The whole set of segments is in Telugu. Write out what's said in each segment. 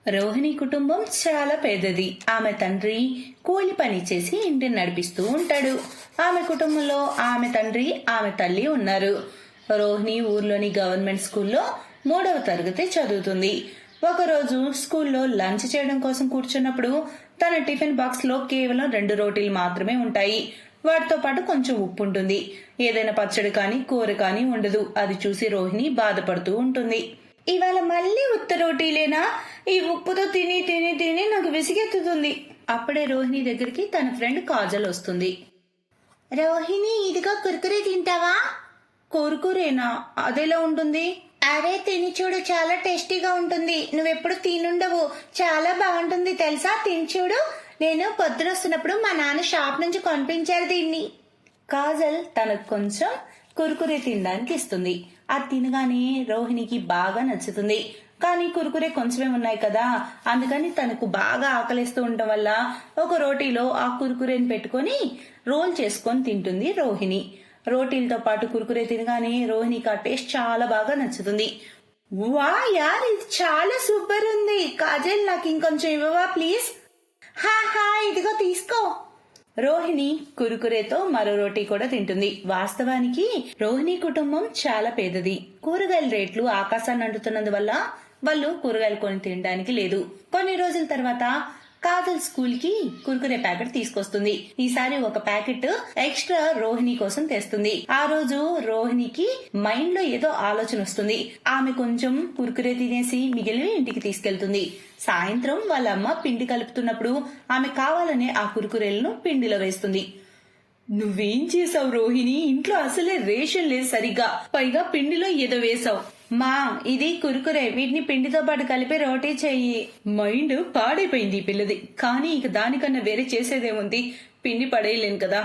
రోహిణి కుటుంబం చాలా పెద్దది. ఆమె తండ్రి కూలి పని చేసి ఇంటిని నడిపిస్తూ ఉంటాడు. ఆమె కుటుంబంలో ఆమె తండ్రి, ఆమె తల్లి ఉన్నారు. రోహిణి ఊర్లోని గవర్నమెంట్ స్కూల్లో 3వ తరగతి చదువుతుంది. ఒకరోజు స్కూల్లో లంచ్ చేయడం కోసం కూర్చున్నప్పుడు తన టిఫిన్ బాక్స్ లో కేవలం 2 రోటీలు మాత్రమే ఉంటాయి. వాటితో పాటు కొంచెం ఉప్పు ఉంటుంది. ఏదైనా పచ్చడి కానీ కూర కానీ ఉండదు. అది చూసి రోహిణి బాధపడుతూ ఉంటుంది. ఇవాళ మళ్ళీ ఉత్త రోటీలేనా? ఈ ఉప్పుతో తిని తిని తిని నాకు విసిగెత్తుతుంది. అప్పుడే రోహిణి దగ్గరికి తన ఫ్రెండ్ కాజల్ వస్తుంది. రోహిణి, ఇదిగో కుర్కురే తింటావా? కుర్కురేనా? అదెలా ఉంటుంది? అరే తిని చూడు, చాలా టేస్టీగా ఉంటుంది. నువ్వెప్పుడు తినుండవు. చాలా బాగుంటుంది తెలుసా, తిని చూడు. నేను పొద్దునొస్తున్నప్పుడు మా నాన్న షాప్ నుంచి కొనిపించారు దీన్ని. కాజల్ తనకు కొంచెం కుర్కురే తినడానికి ఇస్తుంది. అది తినగానే రోహిణికి బాగా నచ్చుతుంది. కానీ కుర్కురే కొంచెమే ఉన్నాయి కదా, అందుకని తనకు బాగా ఆకలిస్తూ ఉండటం వల్ల ఒక రోటీలో ఆ కుర్కురేని పెట్టుకొని రోల్ చేసుకొని తింటుంది రోహిణి. రోటీలతో పాటు కుర్కురే తినగానే రోహిణికి ఆ టేస్ట్ చాలా బాగా నచ్చుతుంది. వా యార్, ఇది చాలా సూపర్ ఉంది. కాజల్, నాకు ఇంకొంచెం ఇవ్వవా ప్లీజ్? హా, ఇదిగో తీసుకో. రోహిణి కురుకురేతో మరో రోటీ కూడా తింటుంది. వాస్తవానికి రోహిణి కుటుంబం చాలా పేదది. కూరగాయల రేట్లు ఆకాశాన్ని అంటుతున్నందువల్ల వాళ్ళు కూరగాయలు కొని తినడానికి లేదు. కొన్ని రోజుల తర్వాత కాజల్ స్కూల్ కి కురుకురే ప్యాకెట్ తీసుకొస్తుంది. ఈసారి ఒక ప్యాకెట్ ఎక్స్ట్రా రోహిణి కోసం తెస్తుంది. ఆ రోజు రోహిణికి మైండ్ లో ఏదో ఆలోచన వస్తుంది. ఆమె కొంచెం కురుకురే తినేసి మిగిలిన ఇంటికి తీసుకెళ్తుంది. సాయంత్రం వాళ్ళ అమ్మ పిండి కలుపుతున్నప్పుడు ఆమె కావాలనే ఆ కురుకురేలను పిండిలో వేస్తుంది. నువ్వేం చేసావు రోహిణి? ఇంట్లో అసలే రేషన్ లేదు సరిగ్గా, పైగా పిండిలో ఏదో వేసావు. మా, ఇది కురుకురే, వీటిని పిండితో పాటు కలిపి రోటీ చెయ్యి. మైండ్ పాడైపోయింది ఈ పిల్లది. కానీ ఇక దానికన్నా వేరే చేసేదేముంది? పిండి పడేయలేను కదా.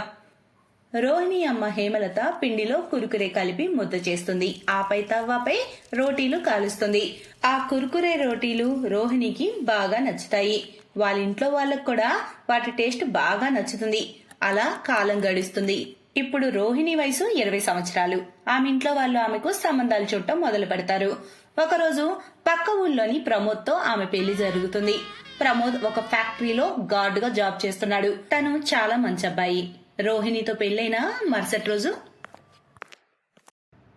రోహిణి అమ్మ హేమలత పిండిలో కురుకురే కలిపి ముద్ద చేస్తుంది. ఆపై తవ్వపై రోటీలు కాలుస్తుంది. ఆ కురుకురే రోటీలు రోహిణికి బాగా నచ్చుతాయి. వాళ్ళ ఇంట్లో వాళ్ళకు కూడా వాటి టేస్ట్ బాగా నచ్చుతుంది. అలా కాలం గడుస్తుంది. ఇప్పుడు రోహిణి వయసు 20 సంవత్సరాలు. ఆమె ఇంట్లో వాళ్ళు ఆమెకు సంబంధాలు చూడటం మొదలు పెడతారు. ఒకరోజు పక్క ఊళ్ళోని ప్రమోద్ తో ఆమె పెళ్లి జరుగుతుంది. ప్రమోద్ ఒక ఫ్యాక్టరీలో గార్డ్ గా జాబ్ చేస్తున్నాడు. తను చాలా మంచి అబ్బాయి. రోహిణితో పెళ్లైన మరుసటి రోజు,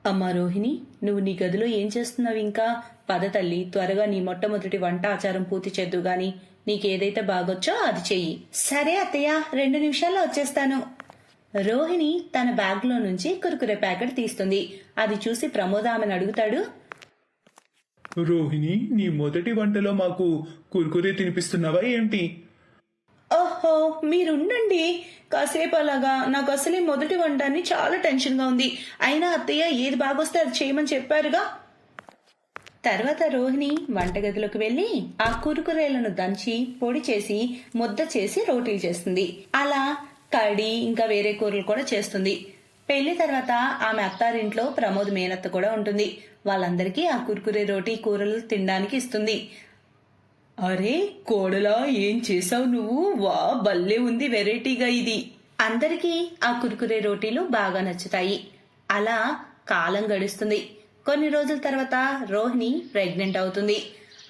అమ్మా రోహిణి, నువ్వు నీ గదిలో ఏం చేస్తున్నావు ఇంకా? పద తల్లి, త్వరగా నీ మొట్టమొదటి వంట ఆచారం పూర్తి చేద్దు గాని. నీకేదైతే బాగొచ్చో అది చెయ్యి. సరే అత్తయ్య, 2 నిమిషాల్లో వచ్చేస్తాను. రోహిణి తన బ్యాగ్ లో నుంచి కురుకురే ప్యాకెట్ తీస్తుంది. అది చూసి ప్రమోద్ ఆమెను అడుగుతాడు. రోహిణి, నీ మొదటి వంటలో మాకు కుర్కురే తినిపిస్తున్నావా ఏంటి? ఓహో, మీరుండండి కాసేపు అలాగా. నాకు అసలే మొదటి వంట అని చాలా టెన్షన్ గా ఉంది. అయినా అత్తయ్య ఏది బాగొస్తే అది చేయమని చెప్పారుగా. తర్వాత రోహిణి వంటగదిలోకి వెళ్లి ఆ కురుకురేలను దంచి పొడి చేసి ముద్ద చేసి రోటీలు చేస్తుంది. అలా కడి ఇంకా వేరే కూరలు కూడా చేస్తుంది. పెళ్లి తర్వాత ఆమె అత్తారింట్లో ప్రమోద్ మేనత్త కూడా ఉంటుంది. వాళ్ళందరికీ ఆ కురుకురే రోటీ కూరలు తినడానికి ఇస్తుంది. అరే కోడలా, ఏం చేసావు నువ్వు? వా, భలే ఉంది వెరైటీగా ఇది. అందరికీ ఆ కురుకురే రోటీలు బాగా నచ్చుతాయి. అలా కాలం గడుస్తుంది. కొన్ని రోజుల తర్వాత రోహిణి ప్రెగ్నెంట్ అవుతుంది.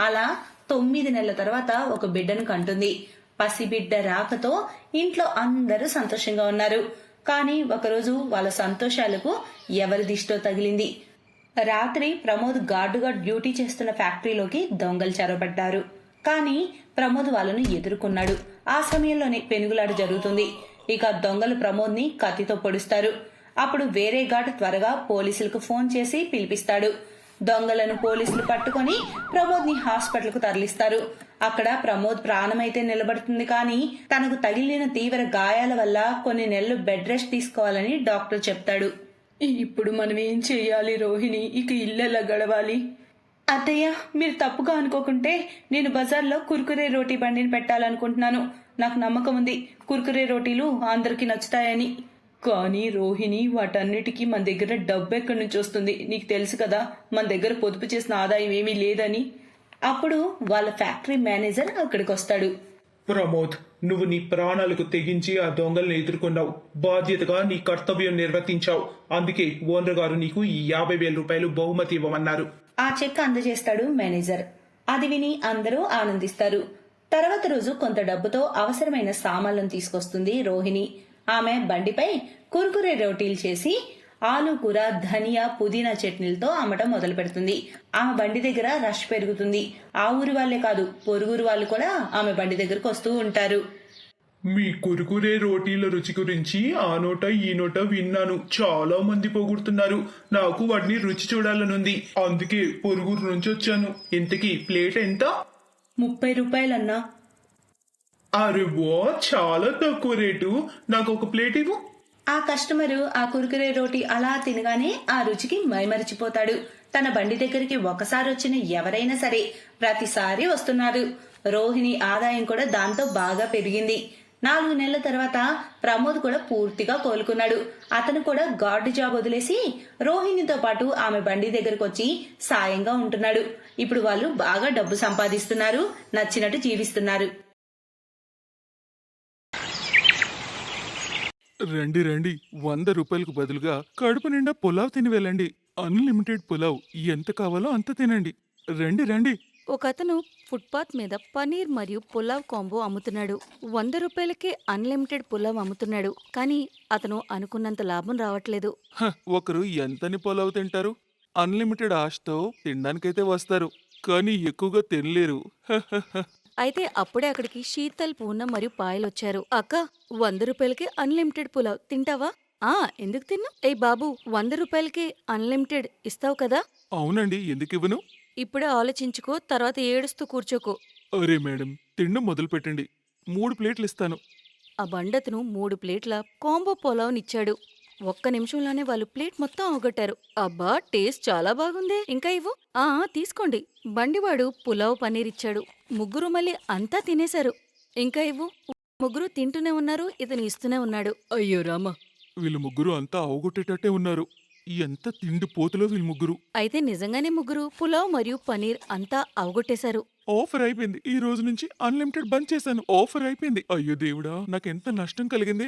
అలా 9 నెలల తర్వాత ఒక బిడ్డను కంటుంది. పసిబిడ్డ రాకతో ఇంట్లో అందరూ సంతోషంగా ఉన్నారు. కానీ ఒకరోజు వాళ్ళ సంతోషాలకు ఎవరి దిష్టో తగిలింది. రాత్రి ప్రమోద్ గార్డుగా డ్యూటీ చేస్తున్న ఫ్యాక్టరీలోకి దొంగలు చొరబడ్డారు. కానీ ప్రమోద్ వాళ్ళను ఎదుర్కొన్నాడు. ఆ సమయంలోనే పెనుగులాట జరుగుతుంది. ఇక దొంగలు ప్రమోద్ ని కత్తితో పొడుస్తారు. అప్పుడు వేరే గార్డ్ త్వరగా పోలీసులకు ఫోన్ చేసి పిలిపిస్తాడు. దొంగలను పోలీసులు పట్టుకొని ప్రమోద్ ని హాస్పిటల్ కు తరలిస్తారు. అక్కడ ప్రమోద్ ప్రాణమైతే నిలబడుతుంది. కానీ తనకు తగిలిన తీవ్ర గాయాల వల్ల కొన్ని నెలలు బెడ్ రెస్ట్ తీసుకోవాలని డాక్టర్ చెప్తాడు. ఇప్పుడు మనం ఏం చెయ్యాలి రోహిణి? ఇక ఇల్లెలా గడవాలి? అత్తయ్య, మీరు తప్పుగా అనుకోకుంటే నేను బజార్లో కుర్కురే రోటీ బండిని పెట్టాలనుకుంటున్నాను. నాకు నమ్మకం ఉంది కుర్కురే రోటీలు అందరికి నచ్చుతాయని. కానీ రోహిణి, వాటన్నిటికీ మన దగ్గర డబ్బు ఎక్కడి నుంచి వస్తుంది? నీకు తెలుసు కదా, మన దగ్గర పొదుపు చేసిన ఆదాయం ఏమీ లేదని. అప్పుడు వాళ్ళ ఫ్యాక్టరీ మేనేజర్ అక్కడికి వస్తాడు. ప్రమోద్, నువ్వు నీ ప్రాణాలకు తెగించి ఆ దొంగల్ని ఎదుర్కొన్నావు. బాధ్యతగా నీ కర్తవ్యం నిర్వర్తించావు. అందుకే ఓనర్ గారు నీకు ఈ 50,000 రూపాయలు బహుమతి ఇవ్వమన్నారు. ఆ చెక్ అందజేస్తాడు మేనేజర్. అది విని అందరూ ఆనందిస్తారు. తర్వాత రోజు కొంత డబ్బుతో అవసరమైన సామాన్లను తీసుకొస్తుంది రోహిణి. ఆమె బండిపై కుర్కురే రోటీలు చేసి ఆలు కూర, ధనియా, పుదీనా చట్నీలతో అమ్మటం మొదలు పెడుతుంది. ఆమె బండి దగ్గర రష్ పెరుగుతుంది. ఆ ఊరి వాళ్లే కాదు, పొరుగురు వాళ్ళు కూడా ఆమె బండి దగ్గరకు వస్తూ ఉంటారు. మీ కురుకురే రోటీల రుచి గురించి ఆ నోట ఈ నోట విన్నాను. చాలా మంది పొగుడుతున్నారు. నాకు వాటిని రుచి చూడాలనుంది. అందుకే పొరుగురు నుంచి వచ్చాను. ఇంతకీ ప్లేట్ ఎంత? 30 రూపాయలన్నా. అరే వా, చాలా తక్కువ రేటు. నాకు ఒక ప్లేట్ ఇవ్వు. ఆ కస్టమరు ఆ కుర్కురే రోటీ అలా తినగానే ఆ రుచికి మైమరిచిపోతాడు. తన బండి దగ్గరికి ఒకసారి వచ్చిన ఎవరైనా సరే ప్రతిసారి వస్తున్నారు. రోహిణి ఆదాయం కూడా దాంతో బాగా పెరిగింది. 4 నెలల తర్వాత ప్రమోద్ కూడా పూర్తిగా కోలుకున్నాడు. అతను కూడా గార్డు జాబ్ వదిలేసి రోహిణితో పాటు ఆమె బండి దగ్గరకు వచ్చి సాయంగా ఉంటున్నాడు. ఇప్పుడు వాళ్ళు బాగా డబ్బు సంపాదిస్తున్నారు, నచ్చినట్టు జీవిస్తున్నారు. రండి రండి, 100 రూపాయలకు బదులుగా కడుపు నిండా పులావ్ తిని వెళ్ళండి. అన్లిమిటెడ్ పులావ్, ఎంత కావాలో అంత తినండి. రండి రండి. ఒకతను ఫుట్పాత్ మీద పనీర్ మరియు పులావ్ కాంబో అమ్ముతున్నాడు. 100 రూపాయలకే అన్లిమిటెడ్ పులావ్ అమ్ముతున్నాడు. కానీ అతను అనుకున్నంత లాభం రావట్లేదు. ఒకరు ఎంతని పులావ్ తింటారు? అన్లిమిటెడ్ ఆశతో తినడానికైతే వస్తారు, కానీ ఎక్కువగా తినలేరు. అయితే అప్పుడే అక్కడికి శీతల్, పూనం మరియు పాయలొచ్చారు. అక్క, 100 రూపాయలకి అన్లిమిటెడ్ పులావ్ తింటావా? ఎందుకు తిన్నా? ఏ బాబు, 100 రూపాయలకి అన్లిమిటెడ్ ఇస్తావు కదా? అవునండి, ఎందుకు ఇవ్వను? ఇప్పుడే ఆలోచించుకో, తర్వాత ఏడుస్తూ కూర్చోకో. అరే మేడం, తిండం మొదలు పెట్టండి. 3 ప్లేట్లు ఇస్తాను. ఆ బండతను 3 ప్లేట్ల కాంబో పులావ్నిచ్చాడు. ఒక్క నిమిషంలోనే వాళ్ళు ప్లేట్ మొత్తం అవగొట్టారు. అబ్బా, టేస్ట్ చాలా బాగుంది, ఇంకా ఇవ్వు. తీసుకోండి. బండివాడు పులావ్ పన్నీర్ ఇచ్చాడు. ముగ్గురు మళ్ళీ అంతా తినేశారు. ఇంకా ఇవ్వు. ముగ్గురు తింటూనే ఉన్నారు, ఇతను ఇస్తూనే ఉన్నాడు. అయ్యో రామా, వీళ్ళు ముగ్గురు అంతా అవగొట్టేటట్టే ఉన్నారు. ఎంత తిండి పోతులో వీళ్ళు ముగ్గురు. అయితే నిజంగానే ముగ్గురు పులావ్ మరియు పనీర్ అంతా అవగొట్టేశారు. ఆఫర్ అయిపోయింది. ఈ రోజు నుంచి అన్లిమిటెడ్ బంద్ చేశాను. ఆఫర్ అయిపోయింది. అయ్యో దేవుడా, నాకెంత నష్టం కలిగింది.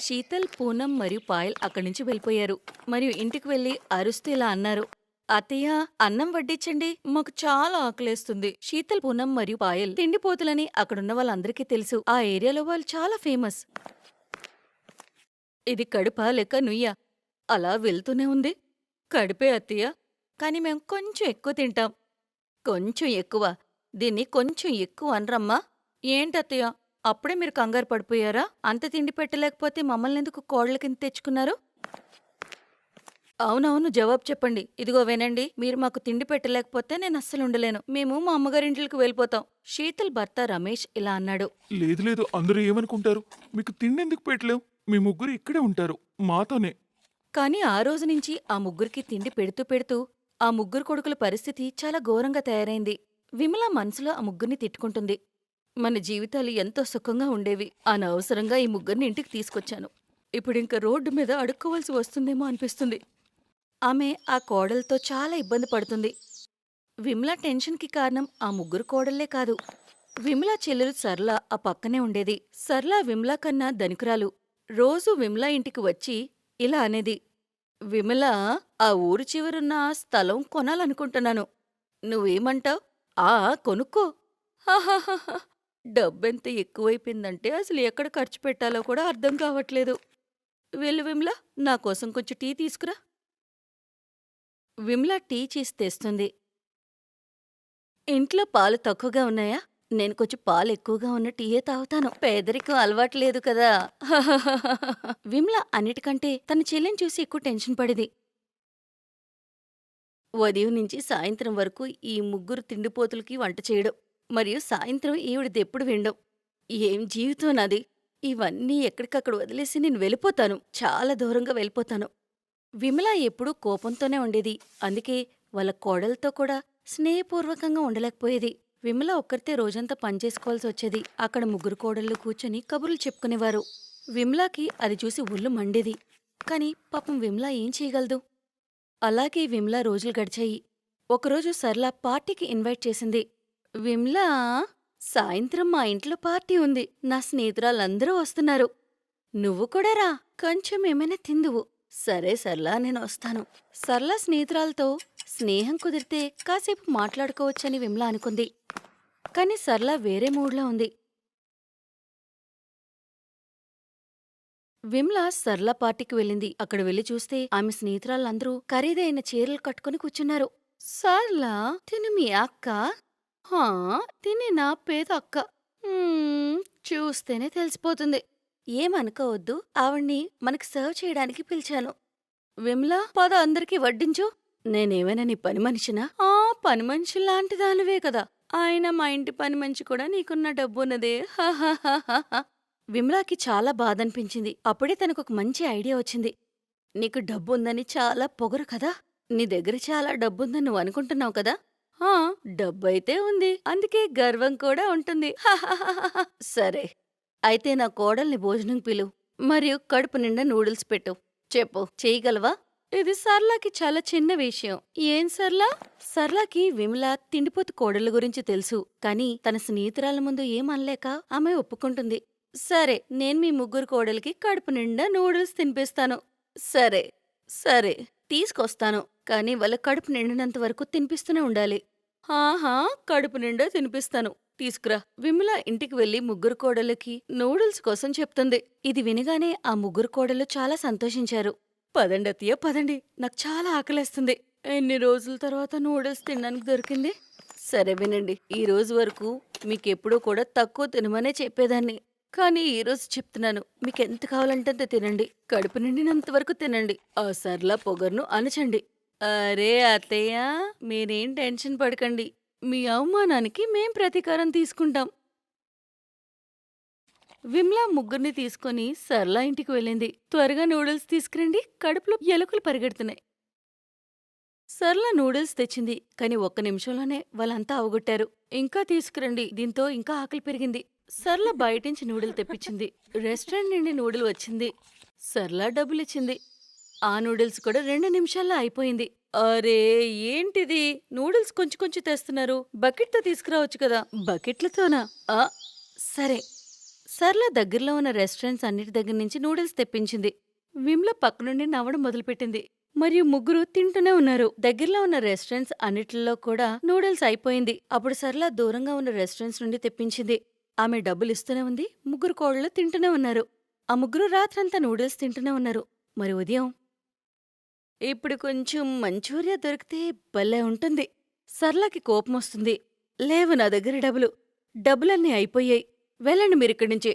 శీతల్, పూనం మరియు పాయల్ అక్కడి నుంచి వెళ్ళిపోయారు. మరియు ఇంటికి వెళ్లి అరుస్తూ ఇలా అన్నారు. అత్తయ్య, అన్నం వడ్డించండి, మాకు చాలా ఆకలేస్తుంది. శీతల్, పూనం మరియు పాయల్ తిండిపోతులని అక్కడున్న వాళ్ళందరికీ తెలుసు. ఆ ఏరియాలో వాళ్ళు చాలా ఫేమస్. ఇది కడుపా లేక నుయ్యా? అలా వెళ్తూనే ఉంది. కడుపే అత్తయ్య, కాని మేం కొంచెం ఎక్కువ తింటాం. కొంచెం ఎక్కువ? దీన్ని కొంచెం ఎక్కువ అనరమ్మా. ఏంటత్తయ్య, అప్పుడే మీరు కంగారు పడిపోయారా? అంత తిండి పెట్టలేకపోతే మమ్మల్ని ఎందుకు కోడల కింద తెచ్చుకున్నారు? అవునవును, జవాబు చెప్పండి. ఇదిగో వినండి, మీరు మాకు తిండి పెట్టలేకపోతే నేను అస్సలు ఉండలేను. మేము మా అమ్మగారింటికి వెళ్ళిపోతాం. శీతల్ భర్త రమేష్ ఇలా అన్నాడు. లేదు లేదు, అందరూ ఏమనుకుంటారు? మీకు తిండి ఎందుకు పెట్టలేవు? మీ ముగ్గురు ఇక్కడే ఉంటారు, మాతోనే. కాని ఆ రోజు నుంచి ఆ ముగ్గురికి తిండి పెడుతూ పెడుతూ ఆ ముగ్గురు కొడుకుల పరిస్థితి చాలా ఘోరంగా తయారైంది. విమల మనసులో ఆ ముగ్గురిని తిట్టుకుంటుంది. మన జీవితాలు ఎంతో సుఖంగా ఉండేవి. అనవసరంగా ఈ ముగ్గురిని ఇంటికి తీసుకొచ్చాను. ఇప్పుడింక రోడ్డు మీద అడుక్కోవాల్సి వస్తుందేమో అనిపిస్తుంది. ఆమె ఆ కోడలతో చాలా ఇబ్బంది పడుతుంది. విమల టెన్షన్కి కారణం ఆ ముగ్గురు కోడళ్లే కాదు. విమల చెల్లెలు సర్ల ఆ పక్కనే ఉండేది. సర్ల విమల కన్నా ధనికురాలు. రోజూ విమల ఇంటికి వచ్చి ఇలా అనేది, విమల, ఆ ఊరు చివరున్న స్థలం కొనాలనుకుంటున్నాను. నువ్వేమంటావ్? కొనుక్కో. హాహాహా, డబ్బెంత ఎక్కువైపోయిందంటే అసలు ఎక్కడ ఖర్చు పెట్టాలో కూడా అర్థం కావట్లేదు. వెళ్ళు విమల, నాకోసం కొంచెం టీ తీసుకురా. విమల టీ చేసి తెస్తుంది. ఇంట్లో పాలు తక్కువగా ఉన్నాయా? నేను కొంచెం పాలు ఎక్కువగా ఉన్న టీయే తాగుతాను. పేదరికం అలవాట్లేదు కదా. విమల అన్నిటికంటే తన చెల్లిని చూసి ఎక్కువ టెన్షన్ పడింది. ఉదయం నుంచి సాయంత్రం వరకు ఈ ముగ్గురు తిండిపోతులకి వంట చేయడం, మరియు సాయంత్రం ఈవిడదెప్పుడు వినడం. ఏం జీవితం నాది! ఇవన్నీ ఎక్కడికక్కడ వదిలేసి నేను వెళ్ళిపోతాను. చాలా దూరంగా వెళ్ళిపోతాను. విమల ఎప్పుడూ కోపంతోనే ఉండేది. అందుకే వాళ్ళ కోడలతో కూడా స్నేహపూర్వకంగా ఉండలేకపోయేది. విమల ఒక్కరితే రోజంతా పనిచేసుకోవాల్సి వచ్చేది. అక్కడ ముగ్గురు కోడళ్ళు కూర్చొని కబుర్లు చెప్పుకునేవారు. విమలాకి అది చూసి ఒళ్ళు మండేది. కాని పాపం విమల ఏం చేయగలదు? అలాగే విమల రోజులు గడిచాయి. ఒకరోజు సర్ల పార్టీకి ఇన్వైట్ చేసింది. విమలా, సాయంత్రం మా ఇంట్లో పార్టీ ఉంది. నా స్నేహితురాళ్ళందరూ వస్తున్నారు. నువ్వు కూడా రా, కొంచెం ఏమైనా తిందువు. సరే సర్లా, నేను వస్తాను. సర్ల స్నేహితురాలతో స్నేహం కుదిరితే కాసేపు మాట్లాడుకోవచ్చని విమల అనుకుంది. కాని సరళ వేరే మూడ్లో ఉంది. విమల సరళ పార్టీకి వెళ్ళింది. అక్కడ వెళ్లి చూస్తే ఆమె స్నేహితురాళ్ళందరూ ఖరీదైన చీరలు కట్టుకుని కూర్చున్నారు. సరళ, తిను మీ అక్క? హా, తిని నా పేద అక్క. చూస్తేనే తెలిసిపోతుంది. ఏమనుకోవద్దు, ఆవిడ్ని మనకి సర్వ్ చేయడానికి పిలిచాను. విమల, పద అందరికీ వడ్డించు. నేనేమైనా నీ పని మనిషినా? ఆ, పని మనిషి లాంటి దానివే కదా. ఆయన మా ఇంటి పని మనిషి కూడా నీకున్న డబ్బున్నదే. హాహాహాహా. విమలాకి చాలా బాధనిపించింది. అప్పుడే తనకొక మంచి ఐడియా వచ్చింది. నీకు డబ్బుందని చాలా పొగరు కదా. నీ దగ్గర చాలా డబ్బుందని నువ్వు అనుకుంటున్నావు కదా. ఆ, డబ్బైతే ఉంది, అందుకే గర్వం కూడా ఉంటుంది. హాహాహాహా. సరే, అయితే నా కోడల్ని భోజనం పిలు, మరియు కడుపు నిండా నూడిల్స్ పెట్టు. చెప్పు, చేయగలవా? ఇది సర్లాకి చాలా చిన్న విషయం. ఏం సర్లా? సర్లాకి విమల తిండిపోతు కోడళ్ళ గురించి తెలుసు. కాని తన స్నేహితురాల ముందు ఏమనలేక ఆమె ఒప్పుకుంటుంది. సరే, నేను మీ ముగ్గురు కోడలికి కడుపు నిండా నూడిల్స్ తినిపిస్తాను. సరే సరే, తీసుకొస్తాను. కాని వాళ్ళ కడుపు నిండినంత వరకు తినిపిస్తూనే ఉండాలి. ఆహా, కడుపు నిండా తినిపిస్తాను, తీసుకురా. విమల ఇంటికి వెళ్లి ముగ్గురు కోడళ్ళకి నూడిల్స్ కోసం చెప్తుంది. ఇది వినగానే ఆ ముగ్గురు కోడళ్ళు చాలా సంతోషించారు. పదండి అత్తయ్య, పదండి, నాకు చాలా ఆకలేస్తుంది. ఎన్ని రోజుల తర్వాత నూడిల్స్ తినడానికి దొరికింది. సరే వినండి, ఈ రోజు వరకు మీకెప్పుడూ కూడా తక్కువ తినమనే చెప్పేదాన్ని. కానీ ఈ రోజు చెప్తున్నాను, మీకెంత కావాలంటే అంత తినండి. కడుపు నిండినంత వరకు తినండి. ఆ సర్లా పొగర్ను అణచండి. అరే అత్తయ్య, మీరేం టెన్షన్ పడకండి. మీ అవమానానికి మేం ప్రతీకారం తీసుకుంటాం. విమల ముగ్గురిని తీసుకుని సర్లా ఇంటికి వెళ్ళింది. త్వరగా నూడిల్స్ తీసుకురండి, కడుపులో ఎలుకలు పరిగెడుతున్నాయి. సర్లా నూడిల్స్ తెచ్చింది. కాని ఒక్క నిమిషంలోనే వాళ్ళంతా అవగొట్టారు. ఇంకా తీసుకురండి, దీంతో ఇంకా ఆకలి పెరిగింది. సర్లా బయటించి నూడిల్ తెప్పించింది. రెస్టారెంట్ నుండి నూడిల్ వచ్చింది. సర్లా డబ్బులిచ్చింది. ఆ నూడిల్స్ కూడా 2 నిమిషాల్లో అయిపోయింది. అరే ఏంటిది, నూడిల్స్ కొంచెం కొంచెం తెస్తున్నారు, బకెట్తో తీసుకురావచ్చు కదా. బకెట్లతోనా? సరే. సర్లా దగ్గరలో ఉన్న రెస్టారెంట్స్ అన్నిటి దగ్గర నుంచి నూడిల్స్ తెప్పించింది. విమల పక్క నుండి నవ్వడం మొదలుపెట్టింది. మరియు ముగ్గురు తింటూనే ఉన్నారు. దగ్గరలో ఉన్న రెస్టారెంట్స్ అన్నిటిలో కూడా నూడిల్స్ అయిపోయింది. అప్పుడు సర్లా దూరంగా ఉన్న రెస్టారెంట్స్ నుండి తెప్పించింది. ఆమె డబ్బులిస్తూనే ఉంది. ముగ్గురు కోడళ్ళు తింటూనే ఉన్నారు. ఆ ముగ్గురు రాత్రంతా నూడిల్స్ తింటూనే ఉన్నారు. మరి ఉదయం, ఇప్పుడు కొంచెం మంచూరియా దొరికితే భలే ఉంటుంది. సర్లాకి కోపమొస్తుంది. లేవు నా దగ్గర డబ్బులన్నీ అయిపోయాయి. వెళ్ళండి మీరిక్కడి నుంచి.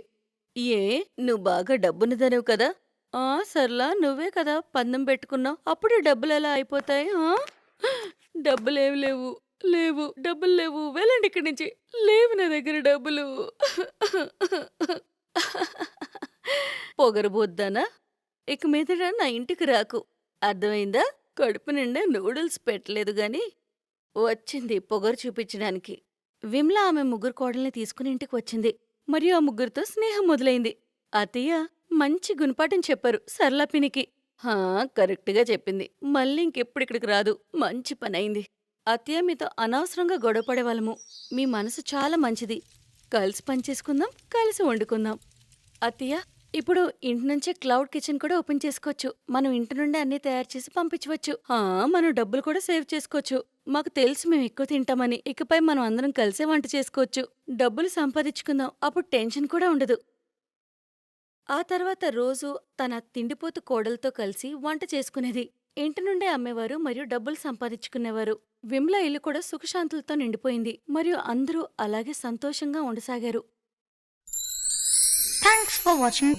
ఏ, నువ్వు బాగా డబ్బున్నదనేవు కదా. సర్లా, నువ్వే కదా పందెం పెట్టుకున్నావు, అప్పుడే డబ్బులెలా అయిపోతాయి? డబ్బులేవి లేవు, లేవు, డబ్బులు లేవు, వెళ్ళండి ఇక్కడి నుంచి. లేవు నా దగ్గర డబ్బులు. పొగరబోద్దానా, ఇక మీదట నా ఇంటికి రాకు, అర్థమైందా? కడుపు నిండా నూడిల్స్ పెట్టలేదు గాని వచ్చింది పొగరు చూపించడానికి. విమల ఆమె ముగ్గురు కోడల్ని తీసుకుని ఇంటికి వచ్చింది. మరియు ఆ ముగ్గురితో స్నేహం మొదలైంది. అత్తయ్య, మంచి గుణపాఠం చెప్పారు సర్లా పినికి. కరెక్ట్గా చెప్పింది. మళ్ళీ ఇంకెప్పుడు ఇక్కడికి రాదు. మంచి పనైంది. అత్తయ్య, మీతో అనవసరంగా గొడవపడేవాళ్ళము. మీ మనసు చాలా మంచిది. కలిసి పనిచేసుకుందాం, కలిసి వండుకుందాం. అత్తయ్య, ఇప్పుడు ఇంటి నుంచే క్లౌడ్ కిచెన్ కూడా ఓపెన్ చేసుకోవచ్చు. మనం ఇంటి నుండి అన్నీ తయారు చేసి పంపించవచ్చు. మనం డబ్బులు కూడా సేవ్ చేసుకోవచ్చు. మాకు తెలుసు మేము ఎక్కువ తింటామని. ఇకపై మనం అందరం కలిసే వంట చేసుకోవచ్చు. డబ్బులు సంపాదించుకుందాం, అప్పుడు టెన్షన్ కూడా ఉండదు. ఆ తర్వాత రోజు తన తిండిపోతు కోడలతో కలిసి వంట చేసుకునేది. ఇంటి నుండే అమ్మేవారు మరియు డబ్బులు సంపాదించుకునేవారు. విమల ఇల్లు కూడా సుఖశాంతులతో నిండిపోయింది. మరియు అందరూ అలాగే సంతోషంగా ఉండసాగారు. Thanks for watching.